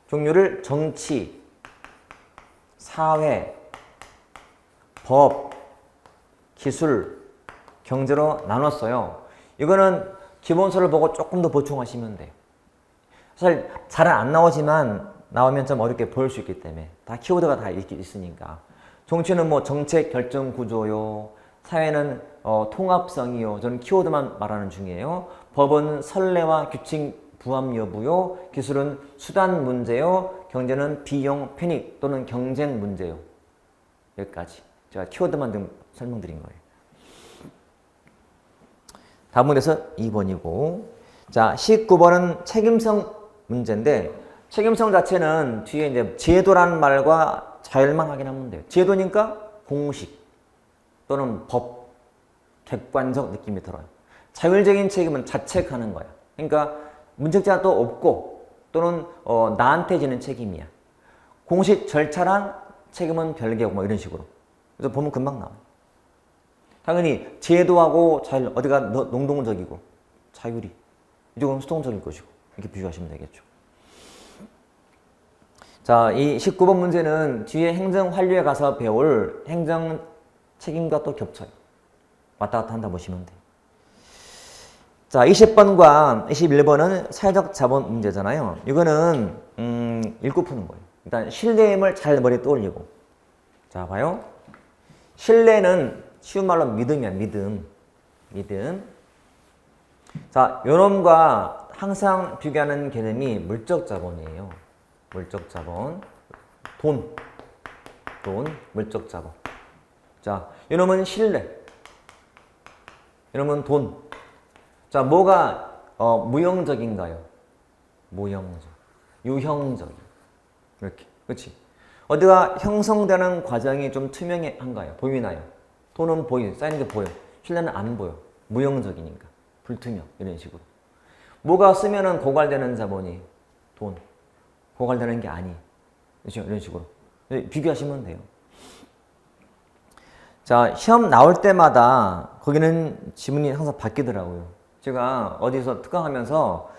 종류를 정치, 사회, 법, 기술, 경제로 나눴어요. 이거는 기본서를 보고 조금 더 보충하시면 돼요. 사실 잘은 안 나오지만 나오면 좀 어렵게 보일 수 있기 때문에 다 키워드가 다 있으니까. 정치는 뭐 정책 결정 구조요, 사회는 통합성이요. 저는 키워드만 말하는 중이에요. 법은 선례와 규칙 부합 여부요. 기술은 수단 문제요. 경제는 비용, 편익 또는 경쟁 문제요. 여기까지 제가 키워드만 좀 설명드린 거예요. 다음은 그래서 2번이고, 자, 19번은 책임성 문제인데, 책임성 자체는 뒤에 이제 제도라는 말과 자율만 확인하면 돼요. 제도니까 공식 또는 법, 객관적 느낌이 들어요. 자율적인 책임은 자책하는 거야. 그러니까 문책자도 없고 또는 나한테 지는 책임이야. 공식 절차랑 책임은 별개고 뭐 이런 식으로. 그래서 보면 금방 나와요. 당연히 제도하고 자율, 어디가 능동적이고 자율이, 이쪽은 수동적일 것이고, 이렇게 비교하시면 되겠죠. 자, 이 19번 문제는 뒤에 행정 환류에 가서 배울 행정 책임과 또 겹쳐요. 왔다 갔다 한다 보시면 돼요. 자, 20번과 21번은 사회적 자본 문제잖아요. 이거는 읽고 푸는 거예요. 일단 신뢰임을 잘 머리에 떠올리고. 자, 봐요. 신뢰는 쉬운 말로 믿음이야, 믿음. 믿음. 자, 요놈과 항상 비교하는 개념이 물적 자본이에요. 물적 자본. 돈, 물적 자본. 자, 요놈은 신뢰. 요놈은 돈. 자, 뭐가 무형적인가요? 무형적. 유형적. 이렇게. 그렇지? 어디가 형성되는 과정이 좀 투명한가요? 보이나요? 돈은 보여. 쌓이는 게 보여. 신뢰는 안 보여. 무형적이니까. 불투명. 이런 식으로. 뭐가 쓰면은 고갈되는 자본이 돈. 고갈되는 게 아니. 그렇죠? 이런 식으로. 비교하시면 돼요. 자, 시험 나올 때마다 거기는 지문이 항상 바뀌더라고요. 제가 어디서 특강하면서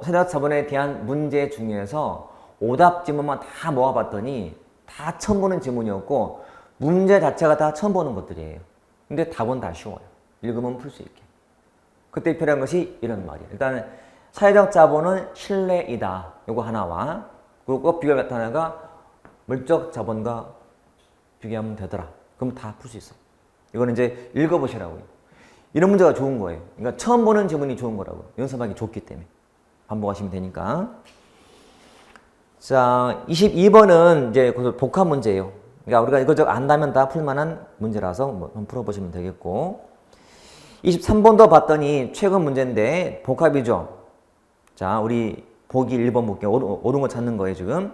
세대학 자본에 대한 문제 중에서 오답 지문만 다 모아봤더니 다 처음 보는 지문이었고 문제 자체가 다 처음 보는 것들이에요. 근데 답은 다 쉬워요. 읽으면 풀 수 있게. 그때 필요한 것이 이런 말이에요. 일단 사회적 자본은 신뢰이다. 요거 하나와 그리고 꼭 비교할 하나가 물적 자본과 비교하면 되더라. 그럼 다 풀 수 있어요. 이거는 이제 읽어보시라고요. 이런 문제가 좋은 거예요. 그러니까 처음 보는 지문이 좋은 거라고요. 연습하기 좋기 때문에. 반복하시면 되니까. 자, 22번은 이제 복합 문제예요. 그러니까 우리가 이거저거 안다면 다 풀만한 문제라서 한번 풀어보시면 되겠고. 23번도 봤더니 최근 문제인데 복합이죠. 자, 우리 보기 1번 볼게요. 옳은 거 찾는 거예요, 지금.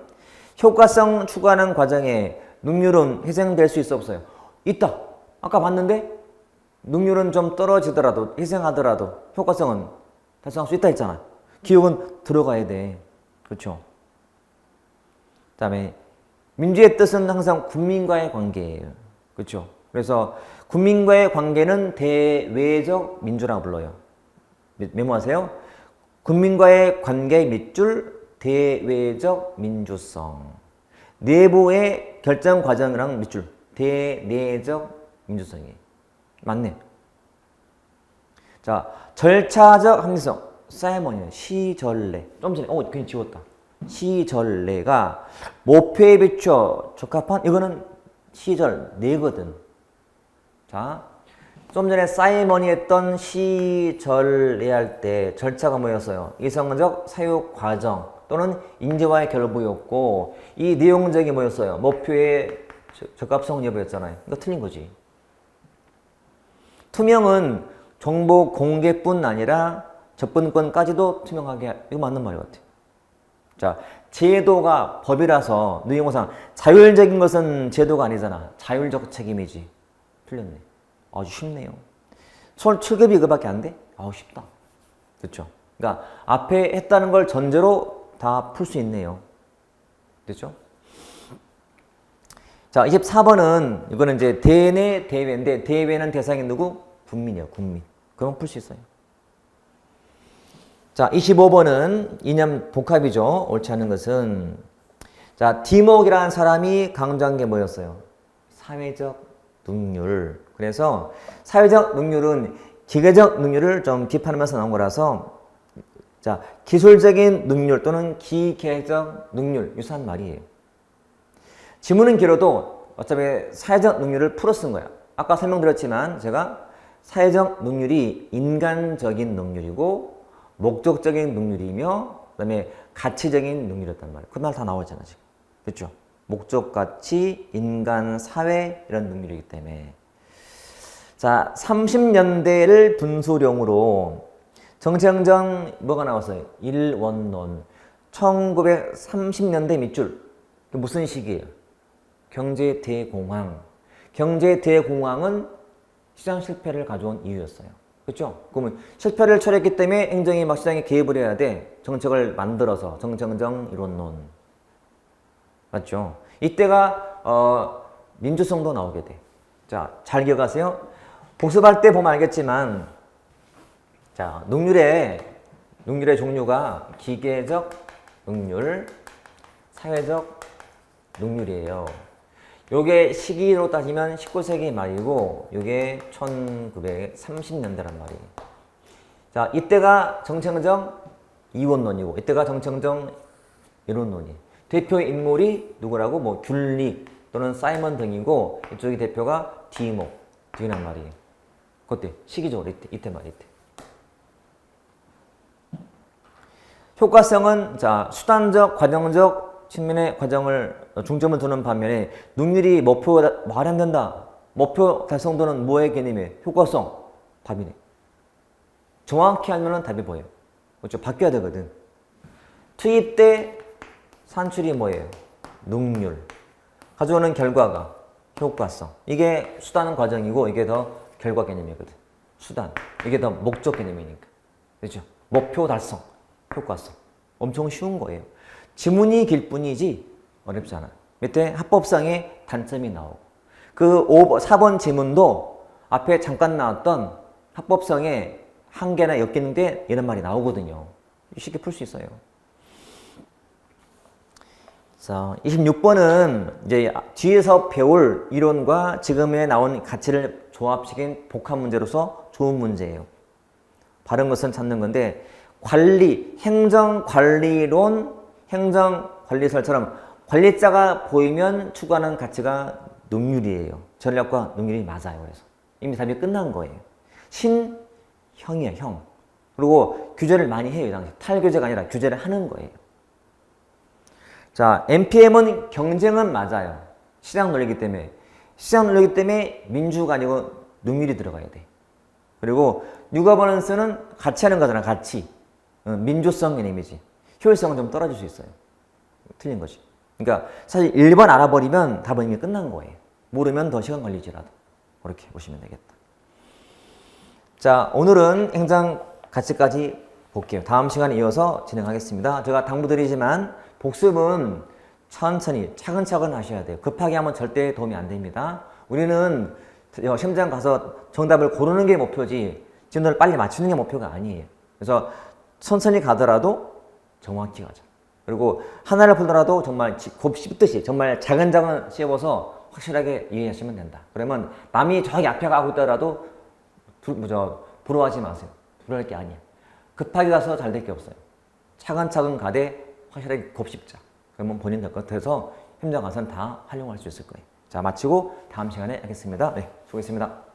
효과성 추구하는 과정에 능률은 희생될 수 있어 없어요? 있다. 아까 봤는데 능률은 좀 떨어지더라도 희생하더라도 효과성은 달성할 수 있다 했잖아. 기억은 들어가야 돼. 그렇죠? 그 다음에 민주의 뜻은 항상 국민과의 관계예요. 그렇죠? 그래서 국민과의 관계는 대외적 민주라고 불러요. 메모하세요. 국민과의 관계 밑줄 대외적 민주성. 내부의 결정 과정이랑 밑줄 대내적 민주성이에요. 맞네. 자, 절차적 합리성. 사이먼이에요. 시전례. 좀 전에 괜히 지웠다. 시전례가 목표에 비춰 적합한 이거는 시전례거든. 자, 좀 전에 사이먼이 했던 시전례 할 때 절차가 뭐였어요? 이성적 사육 과정 또는 인지와의 결부였고 이 내용적이 뭐였어요? 목표의 적합성 여부였잖아요. 이거 틀린 거지. 투명은 정보 공개뿐 아니라 접근권까지도 투명하게 이거 맞는 말 같아요. 자, 제도가 법이라서 누용어상 자율적인 것은 제도가 아니잖아. 자율적 책임이지. 틀렸네. 아주 쉽네요. 서울 7급이 이거밖에 안 돼? 아우 쉽다. 그렇죠? 그러니까 앞에 했다는 걸 전제로 다 풀 수 있네요. 됐죠? 자, 24번은 이거는 이제 대내 대외인데 대외는 대상이 누구? 국민이요. 국민. 그럼 풀 수 있어요. 자, 25번은 이념 복합이죠. 옳지 않은 것은 자, 디목이라는 사람이 강조한 게 뭐였어요? 사회적 능률. 그래서 사회적 능률은 기계적 능률을 좀 비판하면서 나온 거라서 자, 기술적인 능률 또는 기계적 능률 유사한 말이에요. 지문은 길어도 어차피 사회적 능률을 풀어 쓴 거야. 아까 설명드렸지만 제가 사회적 능률이 인간적인 능률이고 목적적인 능률이며 그다음에 가치적인 능률이었단 말이에요. 그 말 다 나오잖아 지금. 그렇죠? 목적, 가치, 인간, 사회 이런 능률이기 때문에 자 30년대를 분수령으로 정체정정 뭐가 나왔어요? 일원론 1930년대 밑줄 무슨 시기예요? 경제 대공황. 경제 대공황은 시장 실패를 가져온 이유였어요. 그렇죠? 그러면 실패를 초래했기 때문에 행정이 막 시장에 개입을 해야 돼. 정책을 만들어서 정체정정 이론론. 맞죠? 이때가 민주성도 나오게 돼. 자, 잘 기억하세요. 복습할 때 보면 알겠지만 자, 능률의 종류가 기계적 능률, 사회적 능률이에요. 요게 시기로 따지면 19세기 말이고 요게 1930년대란 말이에요. 자, 이때가 정체정정 이원론이고 이때가 정체정정 이론론이에요. 대표 인물이 누구라고? 뭐 귤릭, 또는 사이먼 등이고 이쪽이 대표가 디모 등이란 말이에요. 그때 시기적으로 이때 말이 이때. 효과성은 자 수단적, 과정적 측면의 과정을 중점을 두는 반면에 능률이 목표 말이 안 된다. 목표 달성도는 뭐의 개념이에요? 효과성. 답이네. 정확히 하면은 답이 보여요. 그렇죠? 바뀌어야 되거든. 투입 때 산출이 뭐예요? 능률. 가져오는 결과가 효과성. 이게 수단 과정이고 이게 더 결과 개념이거든. 수단. 이게 더 목적 개념이니까. 그렇죠? 목표 달성. 효과성. 엄청 쉬운 거예요. 지문이 길 뿐이지 어렵지 않아요. 밑에 합법상의 단점이 나오고 그 4번 지문도 앞에 잠깐 나왔던 합법성의 한계나 역기능대 이런 말이 나오거든요. 쉽게 풀 수 있어요. 자, 26번은 이제 뒤에서 배울 이론과 지금에 나온 가치를 조합시킨 복합 문제로서 좋은 문제예요. 바른 것은 찾는 건데 관리, 행정관리론, 행정관리설처럼 관리자가 보이면 추구하는 가치가 능률이에요. 전략과 능률이 맞아요. 그래서 이미 답이 끝난 거예요. 신형이에요. 형. 그리고 규제를 많이 해요. 이 당시 탈규제가 아니라 규제를 하는 거예요. 자, NPM은 경쟁은 맞아요. 시장 논리이기 때문에. 시장 논리이기 때문에 민주가 아니고 능률이 들어가야 돼. 그리고 뉴거버넌스는 같이 하는 거잖아. 같이. 민주성 개념이지. 효율성은 좀 떨어질 수 있어요. 틀린 거지. 그러니까 사실 1번 알아버리면 답은 이미 끝난 거예요. 모르면 더 시간 걸리지라도. 그렇게 보시면 되겠다. 자, 오늘은 행정 가치까지 볼게요. 다음 시간에 이어서 진행하겠습니다. 제가 당부드리지만 복습은 천천히 차근차근 하셔야 돼요. 급하게 하면 절대 도움이 안 됩니다. 우리는 시험장 가서 정답을 고르는 게 목표지 진도를 빨리 맞추는 게 목표가 아니에요. 그래서 천천히 가더라도 정확히 가자. 그리고 하나를 풀더라도 정말 곱 씹듯이 정말 작은 씹어서 확실하게 이해하시면 된다. 그러면 남이 저기 앞에 가고 있더라도 부러워하지 마세요. 부러워할 게 아니야. 급하게 가서 잘 될 게 없어요. 차근차근 가되 확실하게 곱씹자. 그러면 본인 될 것 같아서 현장 가서는 다 활용할 수 있을 거예요. 자, 마치고 다음 시간에 하겠습니다. 네, 수고했습니다.